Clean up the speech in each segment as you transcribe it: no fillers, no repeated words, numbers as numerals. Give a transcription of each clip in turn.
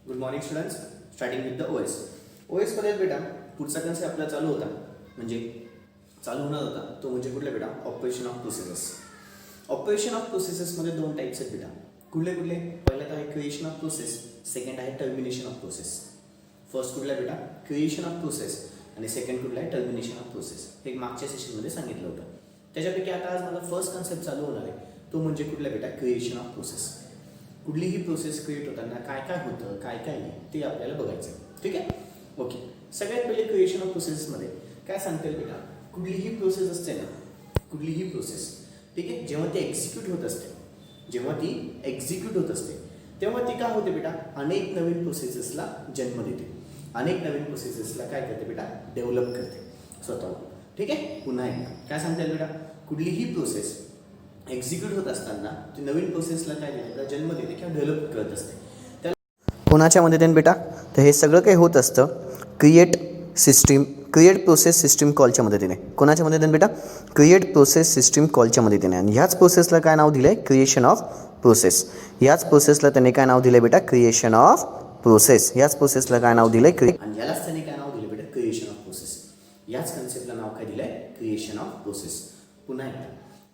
Good morning students. Starting with the OS. ओएसमध्ये बेटा पुढचा कन्सेप्ट आपला चालू होता, म्हणजे चालू होणार होता तो म्हणजे कुठला बेटा, operation of processes. Operation of प्रोसेसेसमध्ये दोन टाईप्स आहेत बेटा. कुठले कुठले? पहिला तर आहे क्रिएशन ऑफ प्रोसेस, सेकंड आहे टर्मिनेशन ऑफ प्रोसेस. फर्स्ट कुठला बेटा, क्रिएशन ऑफ प्रोसेस, आणि सेकंड कुठला आहे, टर्मिनेशन ऑफ प्रोसेस. हे मागच्या सेशनमध्ये सांगितलं होतं. त्याच्यापैकी आता आज मला फर्स्ट कन्सेप्ट चालू होणार आहे, तो म्हणजे कुठला बेटा, क्रिएशन ऑफ प्रोसेस. कुठलीही प्रोसेस क्रिएट होताना काय काय होतं, काय काय नाही, ते आपल्याला बघायचं आहे. ठीक आहे, ओके. सगळ्यात पहिले क्रिएशन ऑफ प्रोसेसमध्ये काय सांगता येईल बेटा, कुठलीही प्रोसेस असते ना, कुठलीही प्रोसेस, ठीक आहे, जेव्हा ती एक्झिक्यूट होत असते, तेव्हा ती काय होते बेटा, अनेक नवीन प्रोसेसेसला जन्म देते. अनेक नवीन प्रोसेसेसला काय करते बेटा, डेव्हलप करते स्वतःहून. ठीक आहे, पुन्हा एकदा काय सांगता येईल बेटा, कुठलीही प्रोसेस एक्झिक्यूट होत असताना ती नवीन प्रोसेसला काय देते, जन्म देते किंवा डेव्हलप करत असते. त्याला कोणाच्या मदतीने बेटा, तर हे सगळं काही होत असतं क्रिएट प्रोसेस सिस्टीम कॉलच्या मदतीने. कोणाच्या मदतीने बेटा, क्रिएट प्रोसेस सिस्टीम कॉलच्या मदतीने. आणि ह्याच प्रोसेसला काय नाव दिलं आहे, क्रिएशन ऑफ प्रोसेस. ह्याच प्रोसेसला त्याने काय नाव दिलं आहे बेटा, क्रिएशन ऑफ प्रोसेस. ह्याच प्रोसेसला काय नाव दिलं आहे, आणि यालाच त्याने काय नाव दिलं बेटा, क्रिएशन ऑफ प्रोसेस. याच कन्सेप्टला नाव काय दिलं आहे, क्रिएशन ऑफ प्रोसेस. पुन्हा एकदा,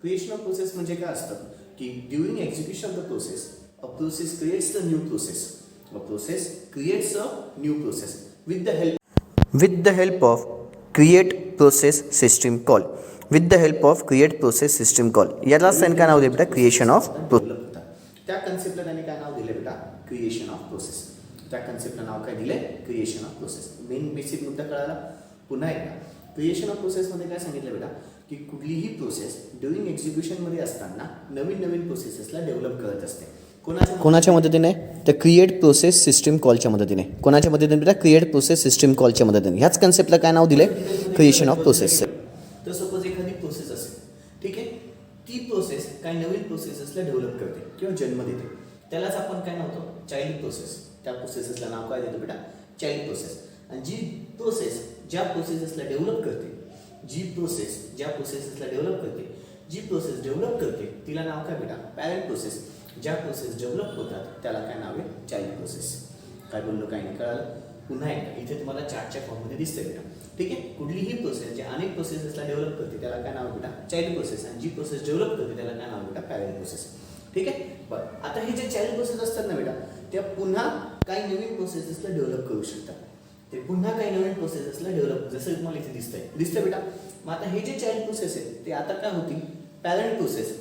क्रिएशन ऑफ प्रोसेस म्हणजे काय असतं की during execution of the process, a process creates the new process. A process creates a new process with the help of create process system call. यालाच त्याने काय नाव दिलं बेटा, क्रिएशन ऑफ प्रोसेस. त्या कन्सेप्टला त्याने काय नाव दिलं बेटा, क्रिएशन ऑफ प्रोसेस. त्या कन्सेप्टला नाव काय दिलंय, creation of process. Main basic मुद्दा कळाला. पुन्हा एकदा, क्रिएशन ऑफ प्रोसेसमध्ये काय सांगितलं बेटा, की कुठलीही प्रोसेस ड्युरिंग एक्झिक्युशनमध्ये असताना नवीन नवीन प्रोसेसेसला डेव्हलप करत असते. कोणाच्या मदतीने, तर क्रिएट प्रोसेस सिस्टीम कॉलच्या मदतीने. कोणाच्या मदतीने बेटा, क्रिएट प्रोसेस सिस्टीम कॉलच्या मदतीने. ह्याच कन्सेप्टला काय नाव दिले, क्रिएशन ऑफ प्रोसेस. तर सपोज एखादी प्रोसेस असेल, ठीक आहे, ती प्रोसेस काही नवीन प्रोसेसेसला डेव्हलप करते किंवा जन्म देते. त्यालाच आपण काय नावतो, चाइल्ड प्रोसेस. त्या प्रोसेसला नाव काय देतो बेटा, चाइल्ड प्रोसेस. आणि जी प्रोसेस ज्या प्रोसेसला डेव्हलप करते, जी प्रोसेस डेव्हलप करते तिला नाव काय बेटा, पॅरेंट प्रोसेस. ज्या प्रोसेस डेव्हलप होतात त्याला काय नाव आहे, चाइल्ड प्रोसेस. काय बोललो, काय नाही कळालं. पुन्हा एकदा, इथे तुम्हाला चार्टच्या फॉर्ममध्ये दिसते बेटा. ठीक आहे, कुठलीही प्रोसेस जे अनेक प्रोसेसेसला डेव्हलप करते त्याला काय नाव आहे बेटा, चाइल्ड प्रोसेस. आणि जी प्रोसेस डेव्हलप करते त्याला काय नाव बेटा, पॅरेंट प्रोसेस. ठीक आहे, बरं. आता हे जे चाइल्ड प्रोसेस असतात ना बेटा, त्या पुन्हा काही नवीन प्रोसेसेसला डेव्हलप करू शकतात. ते पुन्हा काही नवीन प्रोसेसेसला डेव्हलप, जसं तुम्हाला इथे दिसतंय बेटा. मग आता हे जे चाइल्ड प्रोसेस आहे ते आता काय होतील, पॅरेंट प्रोसेस.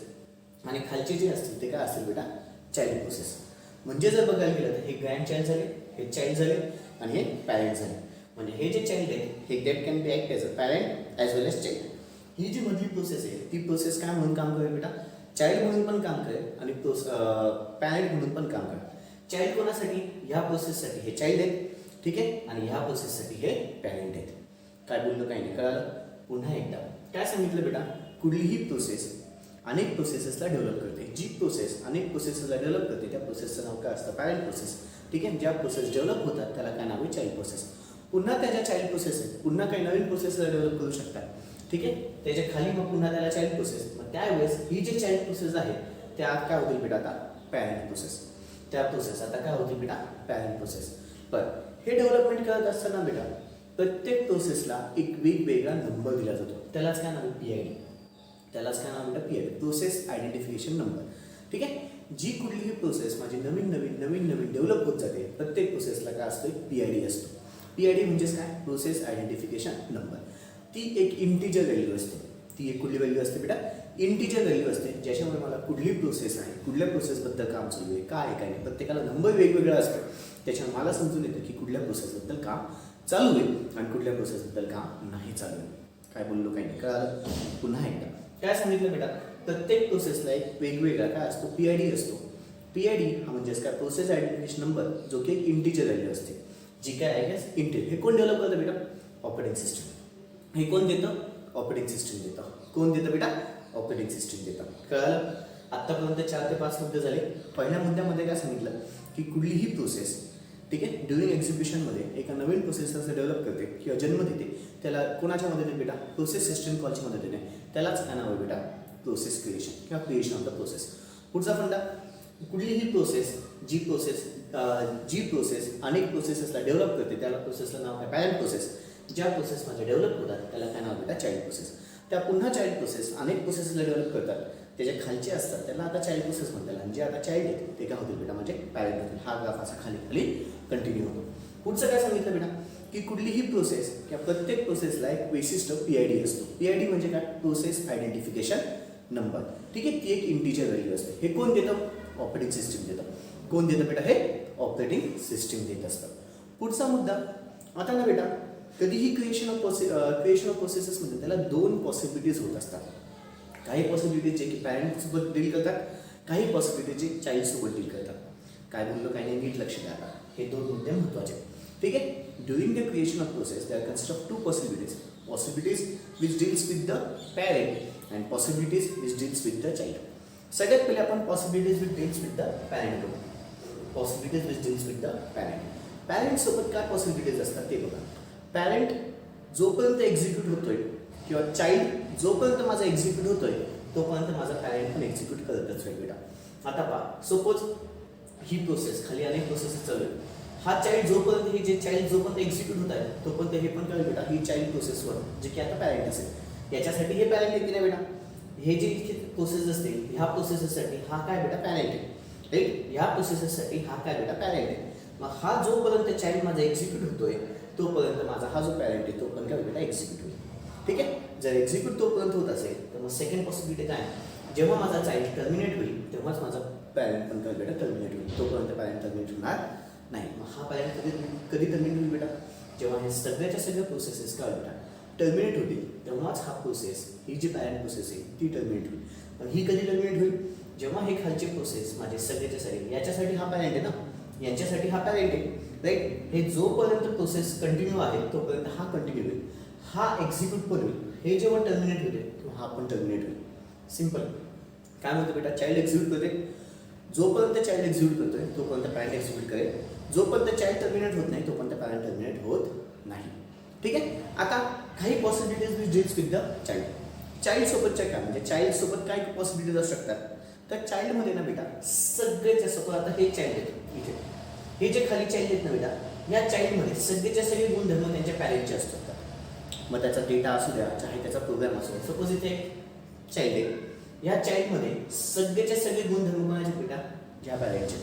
आणि खालचे जे असतील ते काय असतील बेटा, चाइल्ड प्रोसेस. म्हणजे जर बघायला गेलं तर हे ग्रँड चाइल्ड झाले, हे चाइल्ड झाले, आणि हे पॅरेंट झाले. म्हणजे हे जे चाइल्ड आहे हे that can be act as a parent as well as child. ही जी मधली प्रोसेस आहे ती प्रोसेस काय म्हणून काम करेल बेटा, चाइल्ड म्हणून पण काम करेल आणि पॅरेंट म्हणून पण काम करेल. चाइल्ड कोणासाठी, ह्या प्रोसेससाठी हे चाइल्ड आहेत, ठीक आहे, आणि ह्या प्रोसेससाठी हे पॅरेंट आहेत. काय बोललो, काही नाही कळालं. पुन्हा एकदा काय सांगितलं बेटा, कुठलीही प्रोसेस अनेक प्रोसेसेसला डेव्हलप करते. जी प्रोसेस अनेक प्रोसेसला डेव्हलप करते त्या प्रोसेसचं नाव काय असतं, पॅरेंट प्रोसेस. ठीक आहे, ज्या प्रोसेस डेव्हलप होतात त्याला काय नाव आहे, चाइल्ड प्रोसेस. पुन्हा त्याच्या चाइल्ड प्रोसेस आहे, पुन्हा काही नवीन प्रोसेसला डेव्हलप करू शकतात. ठीक आहे, त्याच्या खाली मग पुन्हा त्याला चाइल्ड प्रोसेस. मग त्यावेळेस ही जी चाइल्ड प्रोसेस आहे त्या काय होतील बेटा, आता पॅरेंट प्रोसेस. त्या प्रोसेस आता काय होतील बेटा, पॅरेंट प्रोसेस. बरं, हे डेव्हलपमेंट करत असताना बेटा प्रत्येक प्रोसेसला एक वेगवेगळा नंबर दिला जातो. त्यालाच काय नाव आहे, PID. त्यालाच काय नाव बेटा, PID, प्रोसेस आयडेंटिफिकेशन नंबर. ठीक आहे, जी कुठलीही प्रोसेस माझी नवीन नवीन डेव्हलप होत जाते, प्रत्येक प्रोसेसला काय असतो, PID असतो. PID म्हणजेच काय, प्रोसेस आयडेंटिफिकेशन नंबर. ती एक इंटिजर व्हॅल्यू असते. ती एक कुठली व्हॅल्यू असते बेटा, इंटिजर व्हॅल्यू असते, ज्याच्यामुळे मला कुठली प्रोसेस आहे, कुठल्या प्रोसेसबद्दल काम चालू आहे, काय आहे काय नाही, प्रत्येकाला नंबर वेगवेगळा असतो. त्याच्यामुळे मला समजून येतं की कुठल्या प्रोसेसबद्दल काम चालू आहे आणि कुठल्या प्रोसेसबद्दल काम नाही चालू आहे. काय बोललो, काही नाही कळालं. पुन्हा एकदा काय सांगितलं बेटा, प्रत्येक प्रोसेसला एक वेगवेगळा काय असतो, PID असतो. PID हा म्हणजेच काय, प्रोसेस आयडेंटिफिकेशन नंबर, जो की एक इंटिजर व्हॅल्यू असते, जी काय आहे इंटिजर. हे कोण डेव्हलप करतं बेटा, ऑपरेटिंग सिस्टम. हे कोण देतं, ऑपरेटिंग सिस्टम देतं. कोण देतं बेटा, ऑपरेटिंग सिस्टम देतं. कळालं. आत्तापर्यंत 4 ते 5 मुद्दे झाले. पहिल्या मुद्द्यामध्ये काय सांगितलं की कुठलीही प्रोसेस, ठीक आहे, ड्युरिंग एक्झिक्युशनमध्ये एका नवीन प्रोसेसला डेव्हलप करते किंवा जन्म देते, त्याला कोणाच्या मदतीने बेटा, प्रोसेस सिस्टम कॉलच्या मदतीने. त्यालाच काय नाव आहे बेटा, प्रोसेस क्रिएशन किंवा क्रिएशन ऑफ द प्रोसेस. पुढचा फंडा, कुठलीही प्रोसेस जी प्रोसेस अनेक प्रोसेसेसला डेव्हलप करते त्याला प्रोसेसला नाव आहे पॅरेंट प्रोसेस. ज्या प्रोसेस माझ्या डेव्हलप होतात त्याला काय नाव बेटा चाइल्ड प्रोसेस. त्या पुन्हा चाइल्ड प्रोसेस अनेक प्रोसेसला डेव्हलप करतात त्याच्या खालचे असतात त्याला आता चाइल्ड प्रोसेस म्हणतात आणि जे आता चाइल्ड आहेत ते काय होतील बेटा म्हणजे पॅरेंट होतील. हा ग्राफ असा खाली खाली कंटिन्यू होतो. पुढचं काय सांगितलं बेटा की कुठलीही प्रोसेस किंवा प्रत्येक प्रोसेसला एक विशिष्ट पीआयडी असतो. पीआयडी म्हणजे काय प्रोसेस आयडेंटिफिकेशन नंबर. ठीक आहे, ती एक इंटिजर व्हॅल्यू असते. हे कोण देतं ऑपरेटिंग सिस्टीम देतं. कोण देतं बेटा हे ऑपरेटिंग सिस्टीम देत असतं. पुढचा मुद्दा आता ना बेटा कधीही क्रिएशन ऑफ प्रोसेसेसमध्ये त्याला दोन पॉसिबिलिटीज होत असतात. काही पॉसिबिलिटीज जे की पॅरेंटसोबत डील करतात काही पॉसिबिलिटीज जे चाइल्डसोबत डील करतात. काय बोललो काय नाही नीट लक्ष द्या. हे दोन मुद्दे महत्त्वाचे. ठीक आहे, during the creation of process there consist of two possibilities which deals with the parent and possibilities which deals with the child. सगळ्यात पहिले आपण possibilities which deals with the parent बघू. Possibilities which deals with the parent. पॅरेंटसोबत काय possibilities असतात ते बघा. Parent जोपर्यंत एक्झिक्यूट होतोय किंवा चाइल्ड जोपर्यंत माझा एक्झिक्यूट होतोय तोपर्यंत माझा पॅरेंट पण एक्झिक्यूट करतच होईल बेटा. आता पहा सपोज ही प्रोसेस खाली अनेक प्रोसेस चालू आहे. हा चाइल्ड जोपर्यंत हे जे चाइल्ड जोपर्यंत एक्झिक्यूट होत आहे तोपर्यंत हे पण कळेल बेटा ही चाइल्ड प्रोसेसवर जे की आता पॅरेंट असेल. याच्यासाठी हे पॅरेंट येते ना बेटा. हे जे इथे प्रोसेस असतील ह्या प्रोसेससाठी हा काय बेटा पॅरेंट आहे. राईट, ह्या प्रोसेससाठी हा काय बेटा पॅरेंट आहे. मग हा जोपर्यंत चाइल्ड माझा एक्झिक्यूट होतोय तोपर्यंत माझा हा जो पॅरेंट आहे तो पण काय बेटा एक्झिक्यूट होईल. ठीक आहे, जर एक्झिक्यूट तोपर्यंत होत असेल तर मग सेकंड पॉसिबिलिटी काय जेव्हा माझा चाइल्ड टर्मिनेट होईल तेव्हाच माझा पॅरेंट पण काय बेटा टर्मिनेट होईल. तोपर्यंत पॅरेंट टर्मिनेट होणार नाही. मग हा पॅरेंट कधी टर्मिनेट होईल बेटा जेव्हा हे सगळ्याच्या सगळ्या प्रोसेसेस काय बेटा टर्मिनेट होतील तेव्हाच हा प्रोसेस ही जी पॅरेंट प्रोसेस आहे ती टर्मिनेट होईल. पण ही कधी टर्मिनेट होईल जेव्हा हे खालचे प्रोसेस माझे सगळ्याच्या सगळे याच्यासाठी हा पॅरेंट आहे ना यांच्यासाठी हा पॅरेंट आहे. राईट, हे जोपर्यंत प्रोसेस कंटिन्यू आहे तोपर्यंत हा कंटिन्यू होईल. हा एक्झिक्यूट पण होईल. हे जेव्हा टर्मिनेट होते तेव्हा हा पण टर्मिनेट होईल. सिम्पल. काय म्हणतो बेटा चाइल्ड एक्झिक्यूट करते. जोपर्यंत चाइल्ड एक्झिक्यूट करतोय तोपर्यंत पॅरेंट एक्झिक्यूट करेल. जोपर्यंत चाइल्ड टर्मिनेट होत नाही तोपर्यंत पॅरेंट टर्मिनेट होत नाही. ठीक आहे, आता काही possibilities which deals with the child. चाइल्डसोबतच्या काय म्हणजे चाइल्डसोबत काय पॉसिबिलिटीज असू शकतात. तर चाइल्डमध्ये ना बेटा सगळेच्या सपोज आता हे चाइल्ड आहेत इथे हे जे खाली चाइल्ड आहेत ना बेटा या चाइल्डमध्ये सगळेच्या सगळे गुणधर्म त्यांच्या पॅरेंटचे असतात. मग त्याचा डेटा असू द्या चाहे त्याचा प्रोग्राम असू द्या. सपोज इथे चाइल्ड आहे या चाइल्डमध्ये सगळेच्या सगळे गुणधर्म कोणाचे बेटा ज्या पॅरेंटचे.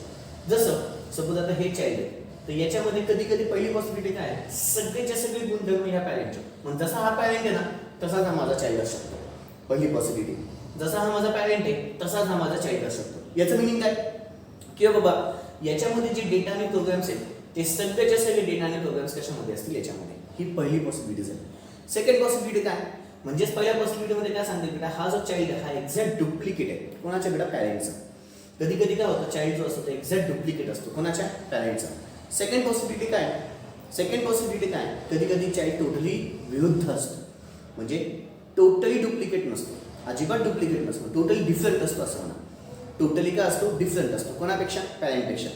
जसं सपोज आता हे चाइल्ड आहे तर याच्यामध्ये कधी कधी पहिली पॉसिबिलिटी काय आहे सगळेच्या सगळे गुणधर्म ह्या पॅरेंटचे. मग जसा हा पॅरेंट आहे ना तसाच हा माझा चाइल्ड असू शकतो. पहिली पॉसिबिलिटी जसा हा माझा पॅरेंट आहे तसाच हा माझा चाइल्ड असू शकतो. याचं मिनिंग काय की बाबा याच्यामध्ये जे डेटा आणि प्रोग्राम्स आहेत ते सगळेच्या सगळे डेटा आणि प्रोग्राम्स कशामध्ये असतील याच्यामध्ये. ही पहिली पॉसिबिलिटी आहे. सेकंड पॉसिबिलिटी काय म्हणजेच पहिल्या पॉसिबिलिटीमध्ये काय सांगते बेटा हा जो चाइल्ड आहे हा एक्झॅक्ट डुप्लिकेट आहे कोणाच्या बेटा पॅरेंटचा. कधी कधी काय होतं चाइल्ड जो असतो तो एक्झॅक्ट डुप्लिकेट असतो कोणाच्या पॅरेंटचा. सेकंड पॉसिबिलिटी काय कधी कधी चाइल्ड टोटली विरुद्ध असतो म्हणजे टोटली डुप्लिकेट नसतो अजिबात डुप्लिकेट नसतो टोटली डिफरंट असतो असं म्हणा. टोटली काय असतो डिफरंट असतो कोणापेक्षा पॅरेंटपेक्षा.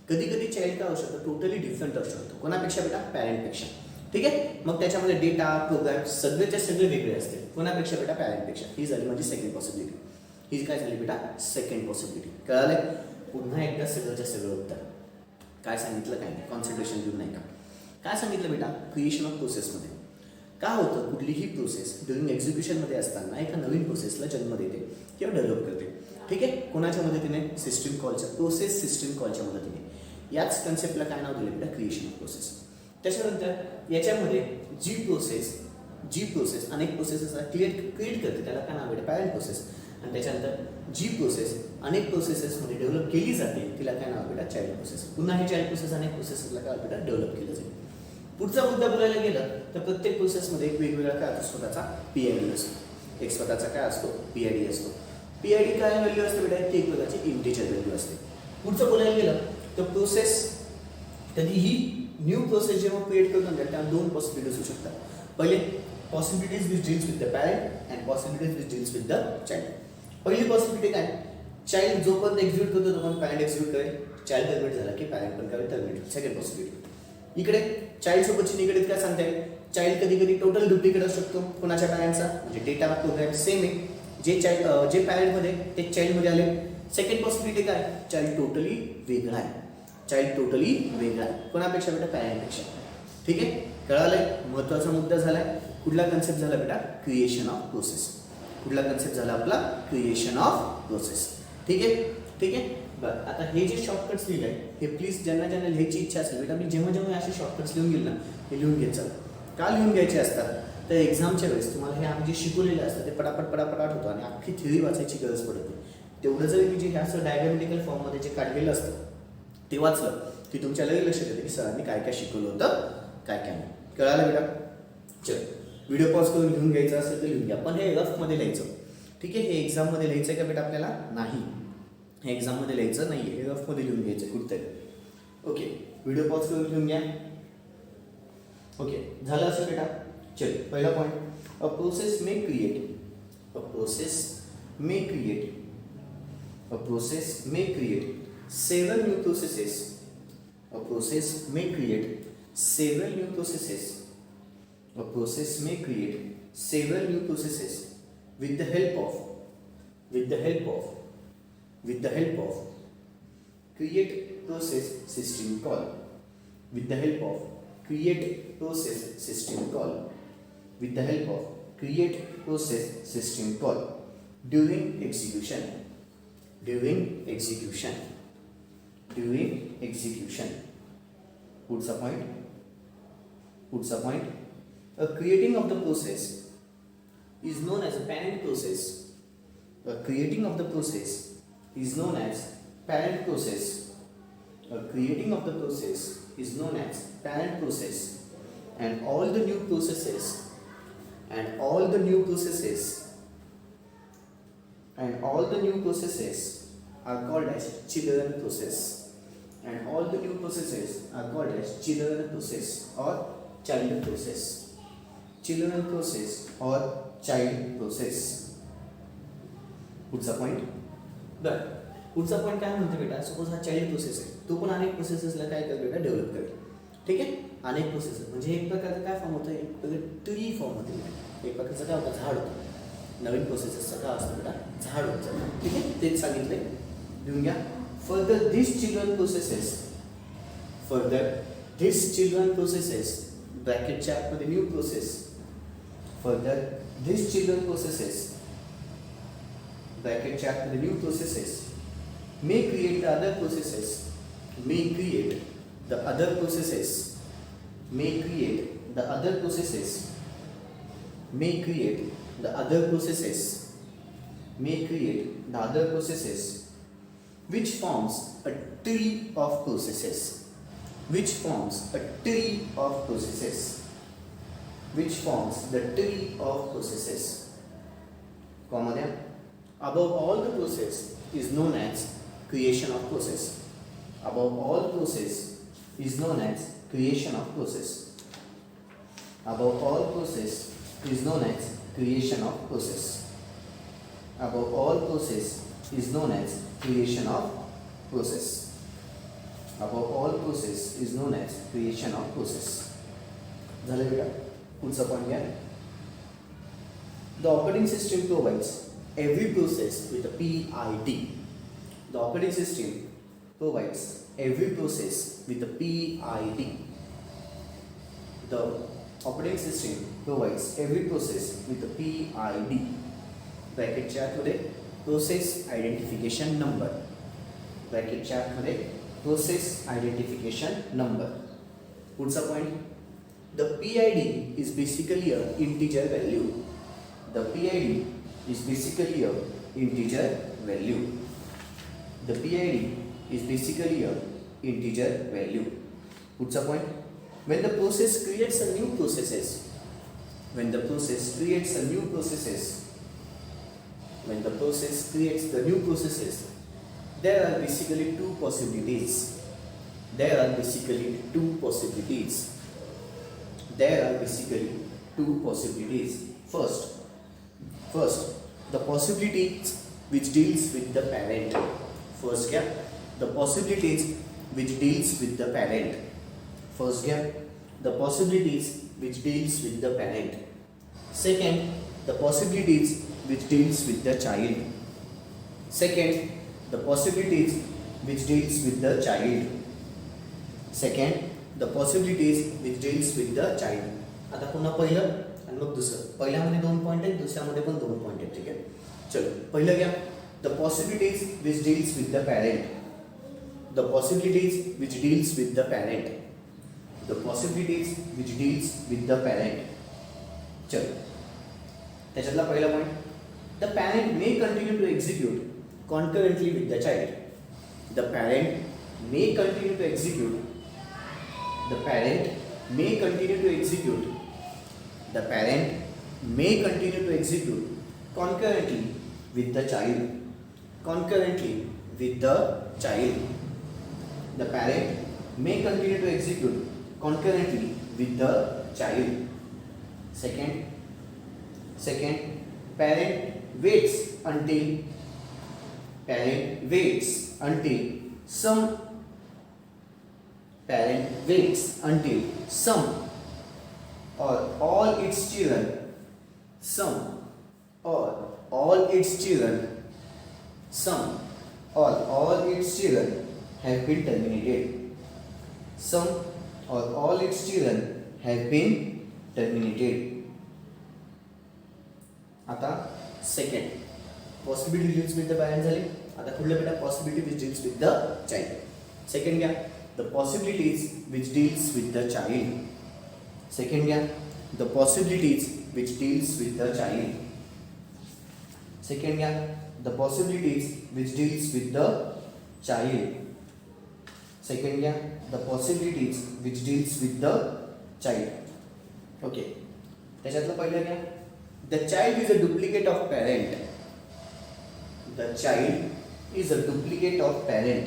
कधी कधी चाइल्ड काय असू शकतो टोटली डिफरंट असू शकतो कोणापेक्षा बेटा पॅरेंटपेक्षा. ठीक आहे, मग त्याच्यामध्ये डेटा प्रोग्राम सगळेच्या सगळे वेगळे असतील कोणापेक्षा बेटा पॅरेंटपेक्षा. ही झाली माझी सेकंड पॉसिबिलिटी. ही काय झाली बेटा सेकंड पॉसिबिलिटी. कळालं. पुन्हा एकदा सगळंच्या सगळं उत्तर काय सांगितलं काय नाही कॉन्सन्ट्रेशन देऊन नाही का. काय सांगितलं बेटा क्रिएशन ऑफ प्रोसेसमध्ये काय होतं कुठलीही प्रोसेस ड्युरिंग एक्झिक्युशनमध्ये असताना एका नवीन प्रोसेसला जन्म देते किंवा डेव्हलप करते. ठीक आहे, कोणाच्या मदतीने सिस्टीम कॉलच्या प्रोसेस सिस्टीम कॉलच्या मदतीने. याच कन्सेप्टला काय नाव दिलं बेटा क्रिएशन ऑफ प्रोसेस. त्याच्यानंतर याच्यामध्ये जी प्रोसेस अनेक प्रोसेसेस क्रिएट करते त्याला काय नाव बेटा पॅरेंट प्रोसेस. आणि त्याच्यानंतर जी प्रोसेस अनेक प्रोसेसेसमध्ये डेव्हलप केली जाते तिला काय नाव बेटा चाइल्ड प्रोसेस. पुन्हा हे चाइल्ड प्रोसेस अनेक प्रोसेसला काय बेटा डेव्हलप केलं जाईल. पुढचा मुद्दा बोलायला गेलं तर प्रत्येक प्रोसेसमध्ये एक वेगवेगळा काय असतो स्वतःचा पीआयडी असतो. एक स्वतःचा काय असतो पीआयडी असतो. पीआयडी काय व्हॅल्यू असते बेटा ती एक प्रकारची इंटिजर व्हॅल्यू असते. पुढचं बोलायला गेलं तर प्रोसेस कधीही न्यू प्रोसेस जेव्हा क्रिएट करतो त्या दोन पॉसिबिलिटीज होऊ शकतात. पहिले possibilities which deals with the parent and possibilities which deals with the child. पहिली पॉसिबिलिटी काय चाइल्ड जोपर्यंत एक्झिक्यूट करतो तोपर्यंत पॅरेंट एक्झिक्यूट करेल. चाइल्ड टर्मिनेट झाला की पॅरेंट पण करेल टर्मिनेट. Second possibility. इकडे चाइल्ड सोबतची निगडीत काय सांगते चाइल्ड कधी कधी टोटल डुप्लिकेट असू शकतो कोणाच्या पॅरेंटचा म्हणजे डेटा प्रोग्राम सेम आहे जे पॅरेंटमध्ये ते चाइल्डमध्ये आले. सेकंड पॉसिबिलिटी काय, चाइल्ड टोटली वेगळा आहे, चाइल्ड टोटली वेगळा आहे कोणापेक्षा बेटा, पॅरेंटपेक्षा. ठीक आहे, कळालंय, महत्त्वाचा मुद्दा झालाय. कुठला कन्सेप्ट झाला बेटा, क्रिएशन ऑफ प्रोसेस. कुठला कन्सेप्ट झाला आपला, क्रिएशन ऑफ प्रोसेस. ठीक आहे, ठीक आहे. बरं, आता हे जे शॉर्टकट्स लिहिले आहे हे प्लीज ज्यांना ज्यांना लिहायची इच्छा असेल बेटा, मी जेव्हा जेव्हा असे शॉर्टकट्स लिहून गेल ना, हे लिहून घेत चाल. का लिहून घ्यायचे असतात, तर एक्झामच्या वेळेस तुम्हाला हे आम्ही जे शिकवलेले असतात ते पटापट पटापट होतं आणि अख्खी थिअरी वाचायची गरज पडत नाही. तेवढं जर मी जे हे असं डायग्रामेटिकल फॉर्ममध्ये जे काढलेलं असतं ते वाचलं की तुमच्या लगेच लक्षात येतं की सरांनी काय काय शिकवलं होतं, काय काय नाही. कळालं बेटा. चल, व्हिडिओ पॉज करून लिहून घ्यायचं असेल तर लिहून घ्या, पण हे रफमध्ये लिहायचं. ठीक आहे, हे एक्झाममध्ये लिहायचं आहे का बेटा आपल्याला, नाही, हे एक्झाममध्ये लिहायचं नाही, हे रफमध्ये लिहून घ्यायचं कुठतरी. ओके, व्हिडिओ पॉज करून लिहून घ्या. ओके, झालं असं बेटा. चल, पहिला point, a process may create, a process may create, a process may create several new processes, a process may create several new processes, a process may create several new processes with the help of create process system call, with the help of create process system call, with the help of create process system call during execution, during execution. Puts a point. A creating of the process is known as a parent process. A creating of the process is known as parent process. A creating of the process is known as parent process, and all the new processes are called as children process. And all the new processes are called as children process or child process. Children process or child process. पुढचा point. बरं, पुढचा point काय म्हणतो बेटा, suppose हा child process आहे, तो पण अनेक प्रोसेसेसला काय करेल बेटा, डेव्हलप करेल. ठीक आहे, अनेक प्रोसेस म्हणजे एक प्रकारचं काय फॉर्म होतं, एक प्रकार ट्री फॉर्म होते, एक प्रकारचं काय होतं, झाड होतं. नवीन प्रोसेसेसचं काय असतं बेटा, झाड होतं. ठीक आहे, तेच सांगितलंय, लिहून घ्या. Further, these children processes, bracket च्या मध्ये new process, further these children processes, bracket च्या मध्ये new processes may create the other processes, may create the other processes, may create the other processes, may create the other processes, may create the other processes, which forms a tree of processes, which forms a tree of processes, which forms the tree of processes. Comma there. Above all the process is known as creation of process. Above all process is known as creation of process. Above all process is known as creation of process. Above all process is known as creation of process. Above all process is known as creation of process. झालं बेटा. पुढचा point घ्या. The operating system provides every process with a PID. The operating system provides every process with a PID. The operating system provides every process with a PID. Bracket च्या आतमध्ये process identification number, ब्रॅकेटच्या आतमध्ये process identification number. पुढचा point, the PID is basically a integer value. The PID is basically a integer value. The PID is basically a integer value. पुढचा point, when the process creates a new processes, when the process creates a new processes, when the process creates the new processes, there are basically two possibilities. There are basically two possibilities. There are basically two possibilities. First, the possibilities which deals with the parent. First gap, the possibilities which deals with the parent. First gap, the possibilities which deals with the parent. Second, the possibilities which deals with the child. Second, the possibilities which deals with the child. Second, the possibilities which deals with the child. आता पुन्हा पहिलं आणि मग दुसरं. पहिल्यामध्ये 2 point आहेत, दुसऱ्यामध्ये पण 2 point आहेत. ठीक आहे, चलो पहिलं घ्या. The possibilities which deals with the parent. The possibilities which deals with the parent. The possibilities which deals with the parent. चलो त्याच्यातला पहिला point. The parent may continue to execute concurrently with the child. The parent may continue to execute. The parent may continue to execute. The parent may continue to execute concurrently with the child. Concurrently with the child. The parent may continue to execute concurrently with the child. Second, parent waits until some or all its children have been terminated. Some or all its children have been terminated. आता second possibility deals with the parent झाली. आता पुढलं बेटा possibility which deals with the child. Second घ्या the possibilities which deals with the child. Second घ्या the possibilities which deals with the child. Second घ्या the possibilities which deals with the child. Second घ्या the possibilities which deals with the child. Okay, त्याच्यातलं पहिलं घ्या. The child is a duplicate of parent. The child is a duplicate of parent.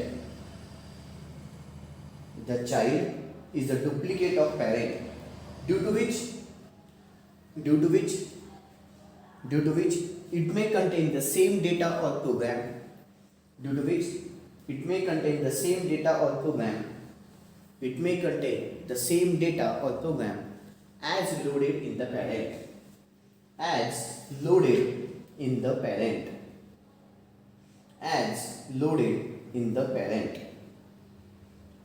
The child is a duplicate of parent. Due to which it may contain the same data or program. Due to which it may contain the same data or program. It may contain the same data or program as loaded in the parent. As loaded in the parent. As loaded in the parent.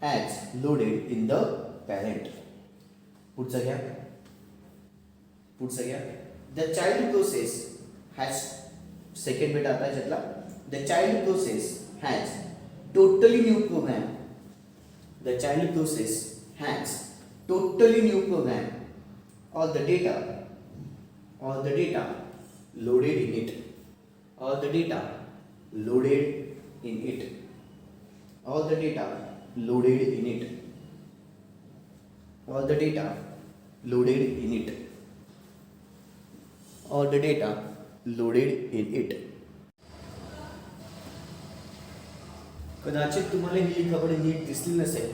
As loaded in the parent. पुढचं घ्या. The child process has second bit आता याच्यातला. The child process has totally new program. The child process has totally new program. All the data loaded in it. All the data loaded in it. All the data loaded in it. All the data loaded in it. All the data loaded in it. कदाचित तुम्हाला ही लिखावट नीट दिसली नसेल.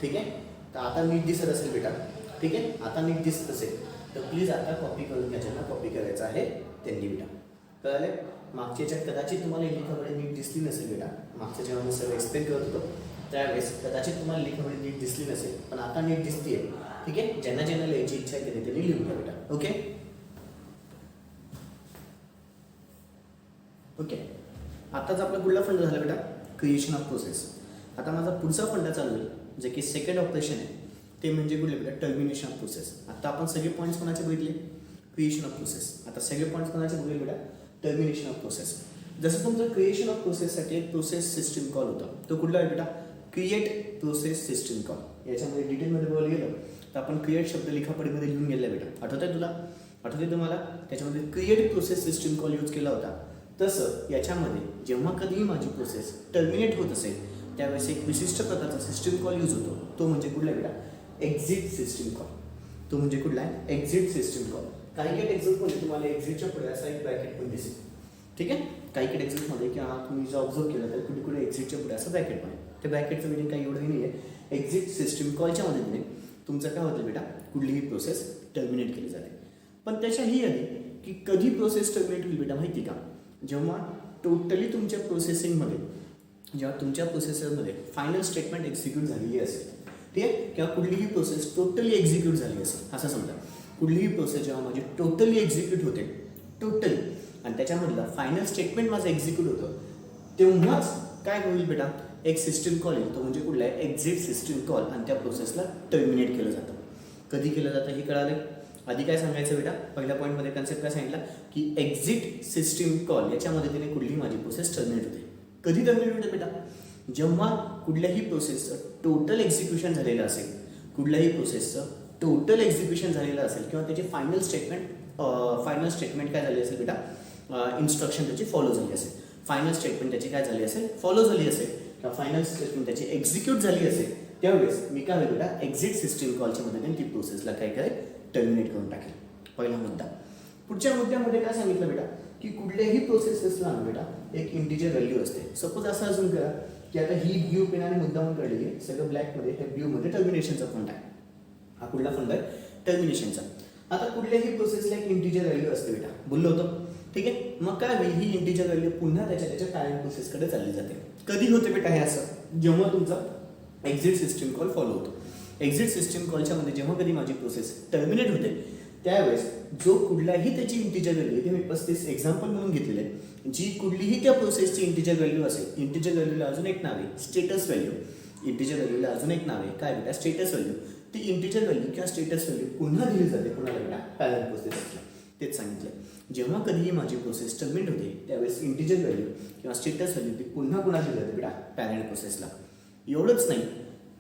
ठीक आहे, तर आता नीट दिसत असेल बेटा. ठीक आहे, आता नीट दिसत असेल तर प्लीज आता कॉपी करून घ्या. ज्यांना कॉपी करायचं आहे त्यांनी बेटा. कळले? मागच्या याच्यात कदाचित तुम्हाला लिखावट नीट दिसली नसेल बेटा. मागच्या जेव्हा मी सगळं एक्सप्लेन करत होतो त्यावेळेस कदाचित तुम्हाला लिखावट नीट दिसली नसेल, पण आता नीट दिसते. ठीक आहे, ज्यांना लिहायची इच्छा आहे त्यांनी लिहून घ्या बेटा. ओके ओके, आताच आपला पुढला फंड झाला बेटा क्रिएशन ऑफ प्रोसेस. आता माझा पुढचा फंडा चालू आहे जे की सेकंड ऑपरेशन आहे, ते म्हणजे कुठले बेटा टर्मिनेशन ऑफ प्रोसेस. आता आपण सगळे पॉईंट्स कोणाचे बघितले? Creation of process. आता सगळे पॉईंट्स कोणाचे बघितले बेटा? Termination of process. जसं तुमचं क्रिएशन ऑफ प्रोसेससाठी एक प्रोसेस सिस्टम कॉल होता, तो कुठला आहे बेटा? Create process system call. याच्यामध्ये डिटेलमध्ये बोलायला गेलं तर आपण क्रिएट शब्द लिखापडीमध्ये लिहून गेला बेटा. आठवत आहे तुला? आठवते तुम्हाला? त्याच्यामध्ये create process system call use केला होता. तसं याच्यामध्ये जेव्हा कधीही माझी प्रोसेस टर्मिनेट होत असेल त्यावेळेस एक विशिष्ट प्रकारचा सिस्टम कॉल यूज होतो, तो म्हणजे कुठला बेटा? Exit system call. तो म्हणजे कुठला आहे? Exit system call. काही एक्झिटमध्ये तुम्हाला एक्झिटच्या पुढे असा एक ब्रॅकेट पण दिसेल. ठीक आहे, काही एक्झिटमध्ये किंवा तुम्ही जर ऑब्झर्व केलं तर कुठे कुठे एक्झिटच्या पुढे असं ब्रॅकेट पण आहे. त्या ब्रॅकेटचं मिनिंग काही एवढंही नाही आहे. एक्झिट सिस्टम कॉलच्या मदतीने तुमचं काय होतं बेटा? कुठलीही प्रोसेस टर्मिनेट केली जाते. पण त्याच्याही आधी की कधी प्रोसेस टर्मिनेट होईल बेटा माहिती का? जेव्हा टोटली तुमच्या प्रोसेसिंगमध्ये, जेव्हा तुमच्या प्रोसेसरमध्ये फायनल स्टेटमेंट एक्झिक्यूट झालेली असेल. ठीक आहे, किंवा कुठलीही प्रोसेस टोटली एक्झिक्यूट झाली असेल असं समजा. कुठलीही प्रोसेस जेव्हा माझी टोटली एक्झिक्यूट होते, टोटली, आणि त्याच्यामधलं फायनल स्टेटमेंट माझं एक्झिक्यूट होतं, तेव्हाच काय होईल बेटा, एक सिस्टीम कॉल येईल, तो म्हणजे कुठला आहे, एक्झिट सिस्टीम कॉल, आणि त्या प्रोसेसला टर्मिनेट केलं जातं. कधी केलं जातं हे कळालं. आधी काय सांगायचं बेटा, पहिल्या पॉईंटमध्ये कन्सेप्ट काय सांगितला की एक्झिट सिस्टीम कॉल याच्या मदतीने कुठलीही माझी प्रोसेस टर्मिनेट होते. कधी टर्मिनेट होते बेटा, जेव्हा कुठल्याही प्रोसेसचं टोटल एक्झिक्युशन झालेलं असेल, कुठल्याही प्रोसेसचं टोटल एक्झिक्युशन झालेलं असेल किंवा त्याची फायनल स्टेटमेंट काय झाली असेल बेटा, इन्स्ट्रक्शन त्याची फॉलो झाली असेल, फायनल स्टेटमेंट त्याची काय झाली असेल, फॉलो झाली असेल, किंवा फायनल स्टेटमेंट त्याची एक्झिक्यूट झाली असेल, त्यावेळेस मी काय होईल बेटा, एक्झिट सिस्टीम कॉलच्या मदतीने ती प्रोसेसला काय करेल, टर्मिनेट करून टाकेल. पहिला मुद्दा. पुढच्या मुद्द्यामध्ये काय सांगितलं बेटा, की कुठल्याही प्रोसेसेसला बेटा एक इंटिजर व्हॅल्यू असते. सपोज असं अजून करा की आता ही ब्ल्यू पेनाने मुद्दामून काढलेली आहे, सगळं ब्लॅकमध्ये, ह्या ब्ल्यूमध्ये टर्मिनेशनचा फंड आहे. हा कुठला फंड आहे, टर्मिनेशनचा. आता कुठल्याही प्रोसेसला एक इंटिजर व्हॅल्यू असते बेटा, बोललो होतं. ठीक आहे, मग काय होईल, ही इंटिजर व्हॅल्यू पुन्हा त्याच्या पॅरेंट प्रोसेसकडे चालली जाते. कधी होते बेटा हे असं, जेव्हा तुमचा एक्झिट सिस्टीम कॉल फॉलो होतो. एक्झिट सिस्टीम कॉलच्या मध्ये जेव्हा कधी माझी प्रोसेस टर्मिनेट होते, त्यावेळेस जो कुठलाही त्याची इंटिजर व्हॅल्यू, ते मी 35 एक्झाम्पल म्हणून घेतलेले आहे, जी कुठलीही त्या प्रोसेसची इंटिजर व्हॅल्यू असेल, इंटिजर व्हॅल्यूला अजून एक नाव आहे स्टेटस व्हॅल्यू. इंटिजर व्हॅल्यूला अजून एक नाव आहे काय बेटा, स्टेटस व्हॅल्यू. ती इंटिजर व्हॅल्यू किंवा स्टेटस व्हॅल्यू पुन्हा दिली जाते कोणाला बेटा, पॅरेंट प्रोसेसला. तेच सांगितलं, जेव्हा कधीही माझी प्रोसेस टर्मिनेट होते, त्यावेळेस इंटिजर व्हॅल्यू किंवा स्टेटस व्हॅल्यू ती पुन्हा कोणाला दिली जाते बेटा, पॅरेंट प्रोसेसला. एवढंच नाही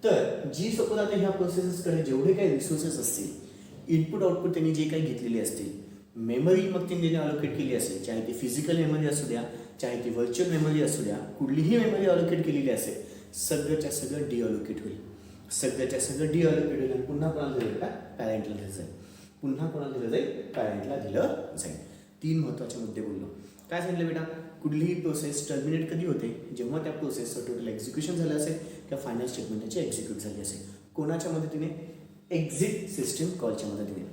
तर जी सपोज आता ह्या प्रोसेसेसकडे जेवढे काही रिसोर्सेस असतील, इनपुट आउटपुट त्यांनी जे काही घेतलेले असतील, मेमरी मग त्यांनी अलोकेट केली असेल, चाहे ती फिजिकल मेमरी असू द्या, चाहे ती व्हर्च्युअल मेमरी असू द्या, कुठलीही मेमरी अलोकेट केलेली असेल, सगळंच्या सगळं डिअलोकेट होईल. सगळ्याच्या सगळं डिअलोकेट होईल आणि पुन्हा कोणाला दिलं बेटा, पॅरेंटला दिलं जाईल. पुन्हा कोणाला दिलं जाईल, पॅरेंटला दिलं जाईल. 3 महत्त्वाचे मुद्दे बोललो. काय सांगितलं बेटा, कुठलीही प्रोसेस टर्मिनेट कधी होते, जेव्हा त्या प्रोसेसचं टोटल एक्झिक्युशन झालं असेल किंवा फायनल स्टेटमेंट त्याची एक्झिक्यूट झाली असेल. कोणाच्या मदतीने, एक्झिट सिस्टीम कॉलच्या मदतीने.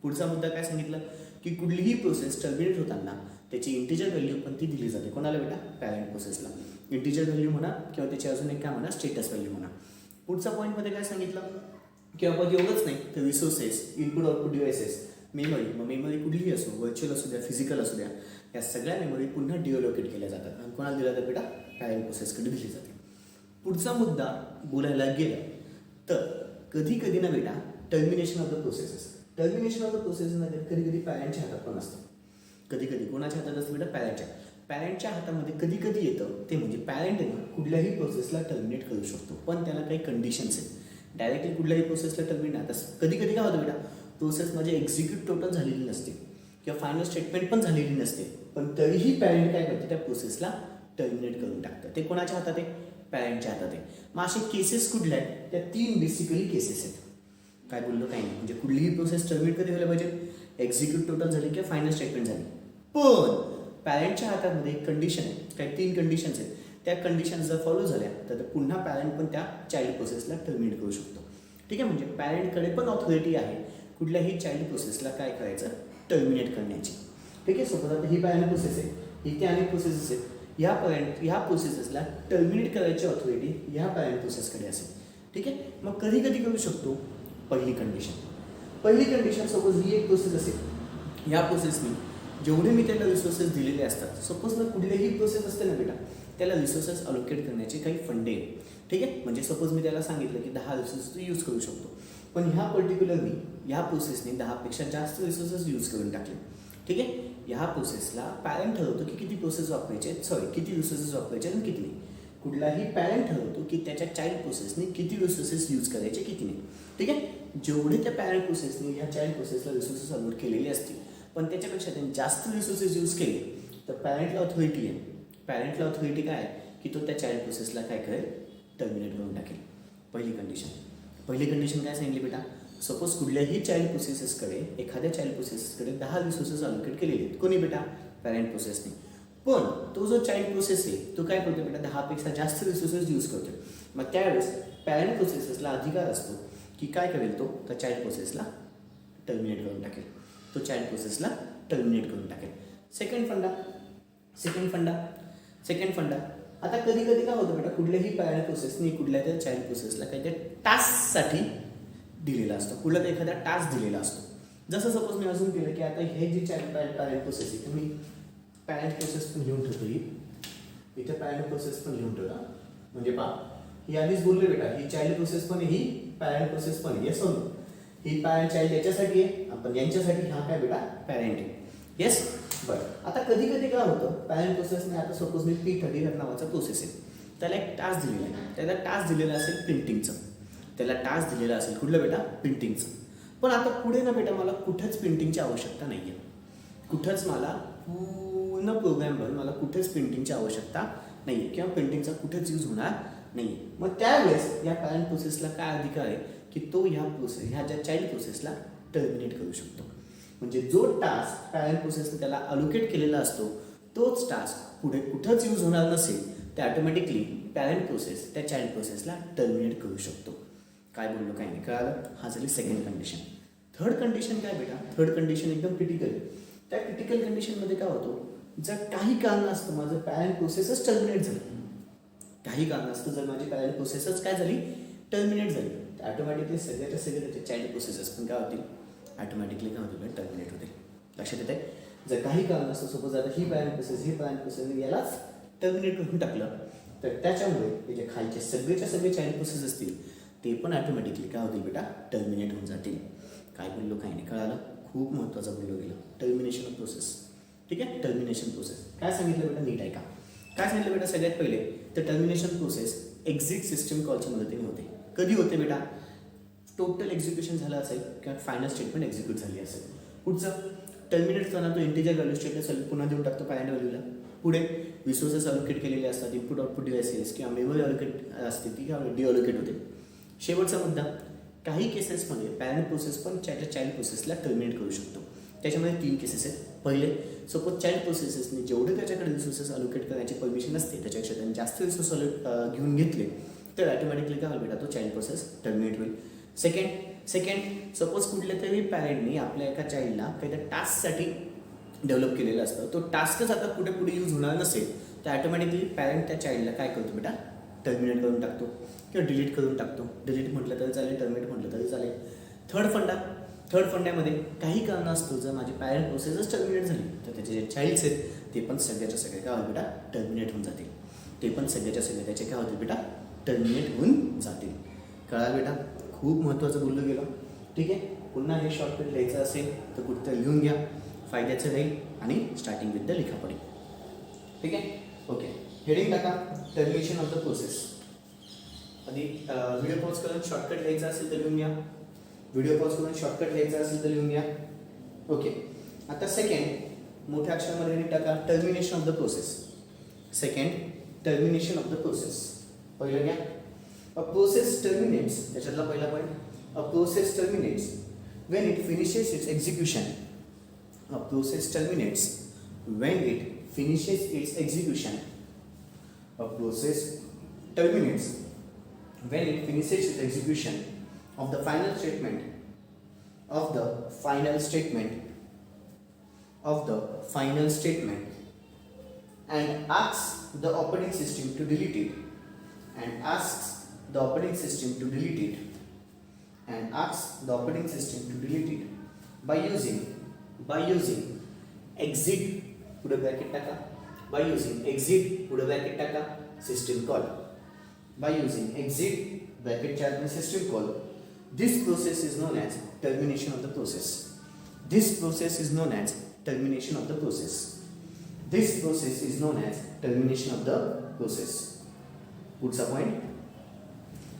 पुढचा मुद्दा काय सांगितलं की कुठलीही प्रोसेस टर्मिनेट होताना त्याची इंटिजर व्हॅल्यू पण ती दिली जाते कोणाला बेटा, पॅरेंट प्रोसेसला. इंटिजर व्हॅल्यू म्हणा किंवा त्याची अजून एक काय म्हणा, स्टेटस व्हॅल्यू म्हणा. पुढचा पॉईंटमध्ये काय सांगितलं की आपण एवढंच नाही तर resources, input output devices, memory, मग मेमरी कुठलीही असो, व्हर्च्युअल असू द्या, फिजिकल असू द्या, या सगळ्या मेमरी पुन्हा डिओलोकेट केल्या जातात आणि कोणाला दिल्या जातात बेटा, पॅरेंट प्रोसेसकडे दिली जाते. पुढचा मुद्दा बोलायला गेला तर कधी कधी ना बेटा, termination of the processes. Termination of the प्रोसेसमध्ये कधी कधी पॅरेंटच्या हातात पण असतं. कधी कधी कोणाच्या हातात असतं बेटा, पॅरेंटच्या हातामध्ये कधी कधी येतं ते म्हणजे पॅरेंटने कुठल्याही प्रोसेसला टर्मिनेट करू शकतो, पण त्याला काही कंडिशन्स आहेत. डायरेक्टली कुठल्याही प्रोसेसला टर्मिनेट. आता कधी कधी काय होतं बेटा, प्रोसेस म्हणजे एक्झिक्यूट टोटल झालेली नसते किंवा फायनल स्टेटमेंट पण झालेली नसते, पण तरीही पॅरेंट काय करते, त्या प्रोसेसला टर्मिनेट करून टाकतं. ते कोणाच्या हातात आहे, पॅरेंटच्या हातात आहे. मग असे केसेस कुठल्या आहेत, त्या 3 बेसिकली केसेस आहेत. काय बोललो काही नाही, म्हणजे कुठलीही प्रोसेस टर्मिनेट कधी व्हायला पाहिजे, एक्झिक्यूट टोटल झाली किंवा फायनल स्टेटमेंट झाली. पण पॅरेंटच्या हातामध्ये एक कंडिशन आहे, काही 3 कंडिशन्स आहेत. त्या कंडिशन जर फॉलो झाल्या तर पुन्हा पॅरेंट पण त्या चाइल्ड प्रोसेसला टर्मिनेट करू शकतो. ठीक आहे, म्हणजे पॅरेंटकडे पण ऑथॉरिटी आहे कुठल्याही चाइल्ड प्रोसेसला काय करायचं, टर्मिनेट करण्याची. ठीक आहे, सपोज आता ही पॅरेंट प्रोसेस आहे, इथे अनेक प्रोसेसेस आहेत, ह्या प्रोसेसेसला टर्मिनेट करायची ऑथॉरिटी ह्या पॅरेंट प्रोसेसकडे असेल. ठीक आहे, मग कधी कधी करू शकतो. पहिली कंडिशन सपोज ही एक प्रोसेस असेल, ह्या प्रोसेसनी जेवढे मी त्याला रिसोर्सेस दिलेले असतात, सपोज ना कुठलीही प्रोसेस असते ना बेटा, त्याला रिसोर्सेस अलोकेट करण्याचे काही फंडे आहेत. ठीक आहे, म्हणजे सपोज मी त्याला सांगितलं की 10 रिसोर्सेस तू यूज करू शकतो, पण ह्या पर्टिक्युलरली ह्या प्रोसेसने 10पेक्षा जास्त रिसोर्सेस यूज करून टाकले. ठीक आहे, ह्या प्रोसेसला पॅरेंट ठरवतो की किती प्रोसेस वापरायचे, किती रिसोर्सेस वापरायचे आणि किती नाही. कुठलाही पॅरेंट ठरवतो की त्याच्या चाइल्ड प्रोसेसने किती रिसोर्सेस यूज करायचे, किती नाही. ठीक आहे, जेवढे त्या पॅरेंट प्रोसेसने ह्या चाइल्ड प्रोसेसला रिसोर्सेस अलॉट केलेले असतील, पण त्याच्यापेक्षा त्यांनी जास्त रिसोर्सेस यूज केले तर पॅरेंटला ऑथॉरिटी आहे. पॅरेंटला ऑथॉरिटी काय आहे की तो त्या चाइल्ड प्रोसेसला काय करेल, टर्मिनेट करून टाकेल. पहिली कंडिशन काय सांगितली बेटा, सपोज कुठल्याही चाइल्ड प्रोसेसेसकडे, एखाद्या चाइल्ड प्रोसेसकडे 10 रिसोर्सेस अलोकेट केलेले आहेत. कोणी बेटा, पॅरेंट प्रोसेसने. पण तो जो चाइल्ड प्रोसेस आहे तो काय करतो बेटा, 10पेक्षा जास्त रिसोर्सेस यूज करतो. मग त्यावेळेस पॅरेंट प्रोसेसला अधिकार असतो की काय करेल, तो त्या चाइल्ड प्रोसेसला टर्मिनेट करून टाकेल. तो चाइल्ड प्रोसेसला टर्मिनेट करून टाकेल. सेकंड फंडा आता कधी कधी काय होतं बेटा, कुठल्याही पॅरेंट प्रोसेसने कुठल्या त्या चाइल्ड प्रोसेसला काही त्या टास्कसाठी दिलेला असतो, कुठला तर एखादा टास्क दिलेला असतो. जसं सपोज मी अजून केलं की आता हे जी चाइल्ड पॅरेंट प्रोसेस आहे, तुम्ही पॅरेंट प्रोसेस पण घेऊन ठेवतो, ही इथे पॅरेंट प्रोसेस पण लिहून ठेवला. म्हणजे पहा, ही आधीच बोलले बेटा, ही चाइल्ड प्रोसेस पण आहे, ही पॅरेंट प्रोसेस पण आहे. येस हो, ही पॅरेंट चाइल्ड याच्यासाठी आहे, आपण यांच्यासाठी हा काय बेटा पॅरेंट आहे. येस. बरं, आता कधी कधी काय होतं पॅरेंट प्रोसेसने, आता सपोज मी P30 नावाचा प्रोसेस आहे, त्याला एक टास्क दिलेला आहे. त्याला टास्क दिलेला असेल प्रिंटिंगचं, त्याला टास्क दिलेला असेल कुठलं बेटा प्रिंटिंगचं. पण आता पुढे ना बेटा मला कुठेच प्रिंटिंगची आवश्यकता नाही आहे, कुठंच मला पूर्ण प्रोग्रामवर मला कुठेच प्रिंटिंगची आवश्यकता नाही आहे किंवा प्रिंटिंगचा कुठेच यूज होणार नाही आहे. मग त्यावेळेस या पॅरेंट प्रोसेसला काय अधिकार आहे की तो ह्या ज्या चाइल्ड प्रोसेसला टर्मिनेट करू शकतो. म्हणजे जो टास्क पॅरेंट प्रोसेसने त्याला अलोकेट केलेला असतो तोच टास्क पुढे कुठंच यूज होणार नसेल ते ऑटोमॅटिकली पॅरेंट प्रोसेस त्या चाइल्ड प्रोसेसला टर्मिनेट करू शकतो. काय बोललो काय नाही कळालं. हा झाली सेकंड कंडिशन. थर्ड कंडिशन काय बेटा, थर्ड कंडिशन एकदम क्रिटिकल आहे. त्या क्रिटिकल कंडिशनमध्ये काय होतो, जर काही कारण असतं माझं पॅरेंट प्रोसेसच टर्मिनेट झालं, काही कारण असतं जर माझी पॅरेंट प्रोसेसच काय झाली टर्मिनेट झाली, तर ऑटोमॅटिकली सगळ्याच्या सगळे त्याचे चाइल्ड प्रोसेसेस पण काय होतील ऑटोमॅटिकली काय होतील टर्मिनेट होते. लक्षात येते. जर काही कारण असतं, सपोज आता ही पॅरेंट प्रोसेस ही पॅरेंट प्रोसेस यालाच टर्मिनेट करून टाकलं, तर त्याच्यामुळे हे जे खालचे सगळेच्या सगळे चाइल्ड प्रोसेस असतील ते पण ऑटोमॅटिकली काय होतील बेटा टर्मिनेट होऊन जातील. काय बोललो काही नाही कळालं. खूप महत्त्वाचं बोललो गेलं, टर्मिनेशन ऑफ प्रोसेस. ठीक आहे, टर्मिनेशन प्रोसेस काय सांगितलं बेटा नीट आहे का. काय सांगितलं बेटा सगळ्यात पहिले तर टर्मिनेशन प्रोसेस एक्झिट सिस्टम कॉलच्या मदतीने होते. कधी होते बेटा, टोटल एक्झिक्युशन झालं असेल किंवा फायनल स्टेटमेंट एक्झिक्यूट झाली असेल. पुढचं टर्मिनेट करताना तो इंटिजर व्हॅल्यू स्टेटमेंट पुन्हा देऊन टाकतो पॅरेंट व्हॅल्यूला. पुढे रिसोर्सेस अलोकेट केलेले असतात, इनपुट आउटपुट डिव्हाइसेस किंवा मेमरी अलोकेट असते ती काय डिअलोकेट होते. शेवटचा मुद्दा, काही केसेसमध्ये पॅरेंट प्रोसेस पण चाइल्ड प्रोसेसला टर्मिनेट करू शकतो. त्याच्यामध्ये 3 केसेस आहेत. पहिले, सपोज चाइल्ड प्रोसेसेसने जेवढे त्याच्याकडे रिसोर्सेस अलोकेट करण्याची परमिशन असते त्याच्यापेक्षा त्यांनी जास्त रिसोर्स घेऊन घेतले तर ऑटोमॅटिकली काय होईल बेटा तो चाइल्ड प्रोसेस टर्मिनेट होईल. सेकंड सपोज कुठल्या तरी पॅरेंटनी आपल्या एका चाइल्डला काही टास्कसाठी डेव्हलप केलेलं असतं, तो टास्कच आता पुढे यूज होणार नसेल तर ऑटोमॅटिकली पॅरेंट त्या चाइल्डला काय करतो बेटा टर्मिनेट करून टाकतो किंवा डिलीट करून टाकतो. डिलीट म्हटलं तरी चालेल, टर्मिनेट म्हटलं तरी चालेल. थर्ड फंड्यामध्ये काही कारण असतो जर माझी पॅरेंट प्रोसेसच टर्मिनेट झाली तर त्याचे जे चाइल्ड्स आहेत ते पण सगळ्याच्या सगळे काय होईल बेटा टर्मिनेट होऊन जातील. ते पण सगळ्याच्या सगळे त्याचे काय होतील बेटा टर्मिनेट होऊन जातील. कळाल बेटा. खूप महत्त्वाचं बोललं गेलं. ठीक आहे, पुन्हा हे शॉर्टकट लिहायचं असेल तर कुठं लिहून घ्या, फायद्याचं राहील आणि स्टार्टिंग विथ द लिखापडी. ठीक आहे, ओके. हेडिंग टाका टर्मिनेशन ऑफ द प्रोसेस. आधी व्हिडिओ पॉज करून शॉर्टकट लिहायचं असेल तर लिहून घ्या, व्हिडिओ पॉज करून शॉर्टकट लिहायचं असेल तर लिहून घ्या. ओके. आता सेकंड मोठ्या अक्षरामध्ये हेडिंग टाका termination of the process. Second termination of the process. पहिलं घ्या अ प्रोसेस टर्मिनेट्स. त्याच्यातला पहिला point, a process terminates when it finishes its execution. A process terminates when it finishes its execution. A process terminates when it finishes its execution of the final statement and asks the operating system to delete it by using exit पुढे bracket टाका, by using exit पुढे bracket टाका system call, by using exit bracket च्या आतमध्ये system call. This process is known as termination of the process. This process is known as termination of the process. This process is known as termination of the process. Puts a point.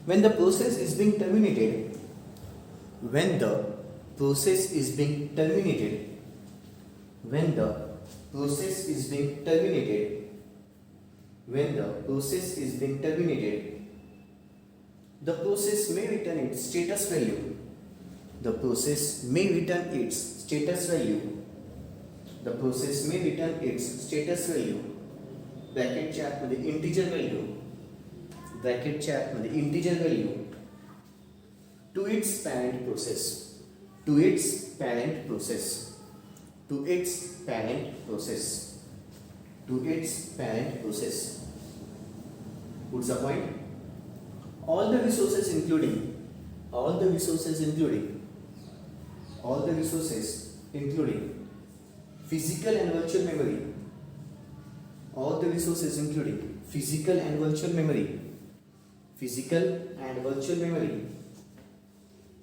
When the process is being terminated, when the process is being terminated, when the process is being terminated, when the process is being terminated, the process may return its status value. The process may return its status value. The process may return its status value. ब्रॅकेटच्या आतमध्ये integer value, ब्रॅकेटच्या आतमध्ये integer value to its parent process, to its parent process, to its parent process, to its parent process. What's the point? All the resources including physical and virtual memory, all the resources including physical and virtual memory, physical and virtual memory,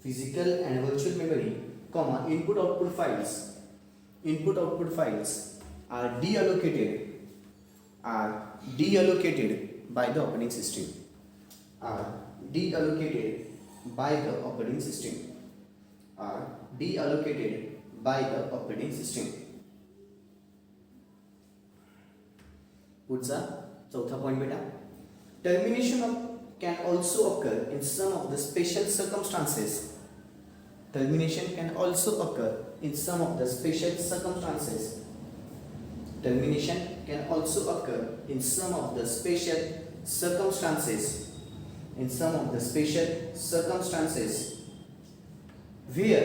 physical and virtual memory, comma, input output files, input output files are deallocated by the operating system, are deallocated by the operating system, are deallocated by the operating system. पुढचा चौथा point बेटा, termination of can also occur in some of the special circumstances. Termination can also occur in some of the special circumstances. Termination can also occur in some of the special circumstances. In some of the special circumstances where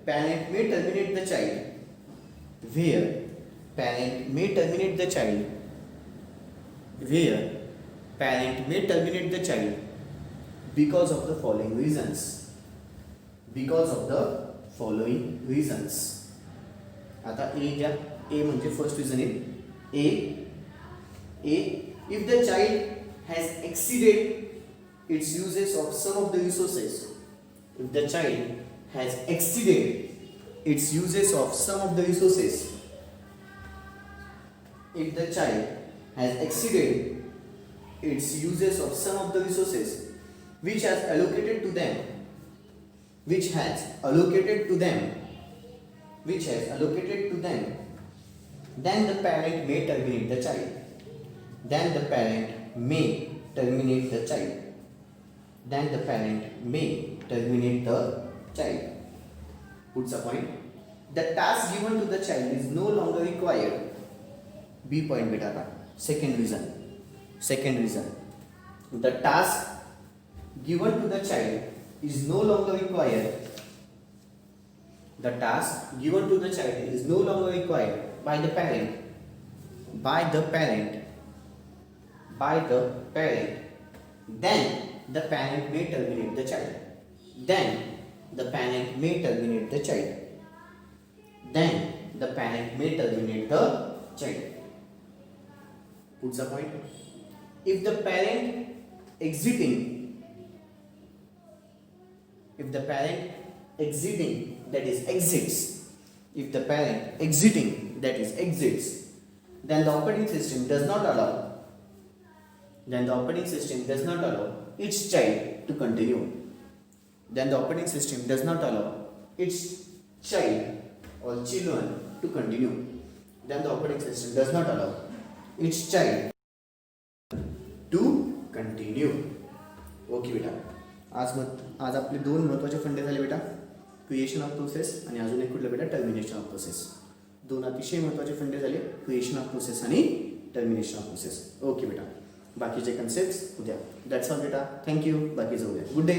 parent may terminate the child. Where parent may terminate the child. Where parent may terminate the child because of the following reasons. Because of the following reasons. आता ए घ्या, ए म्हणजे first reason आहे ए if the child has exceeded its uses of some of the resources. If the child has exceeded its uses of some of the resources. If the child has exceeded its uses of some of the resources which has allocated to them, which has allocated to them, which has allocated to them, then the parent may terminate the child. Then the parent may terminate the child. Then the parent may terminate the child. Puts a point. The task given to the child is no longer required. B point beta. Second reason. Second reason. The task given to the child is no longer required. The task given to the child is no longer required by the parent. By the parent. By the parent. Then the parent may terminate the child. Then the parent may terminate the child. Then the parent may terminate the child. Puts a point. If the parent exiting, if the parent exiting, that is exits, if the parent exiting, that is exits, then the operating system does not allow, then the operating system does not allow its child to continue. Then the operating system does not allow its child or children to continue. Then the operating system does not allow its child to continue. Okay बेटा, आज आपले दोन महत्त्वाचे फंडे झाले बेटा, creation of process आणि अजून एक कुठलं बेटा, टर्मिनेशन ऑफ प्रोसेस. दोन अतिशय महत्त्वाचे फंडे झाले, क्रिएशन ऑफ प्रोसेस आणि टर्मिनेशन ऑफ प्रोसेस. ओके बेटा, बाकीचे कन्सेप्ट्स उद्या. दॅट्स ऑल बेटा, थँक्यू. बाकी जाऊया. Good day.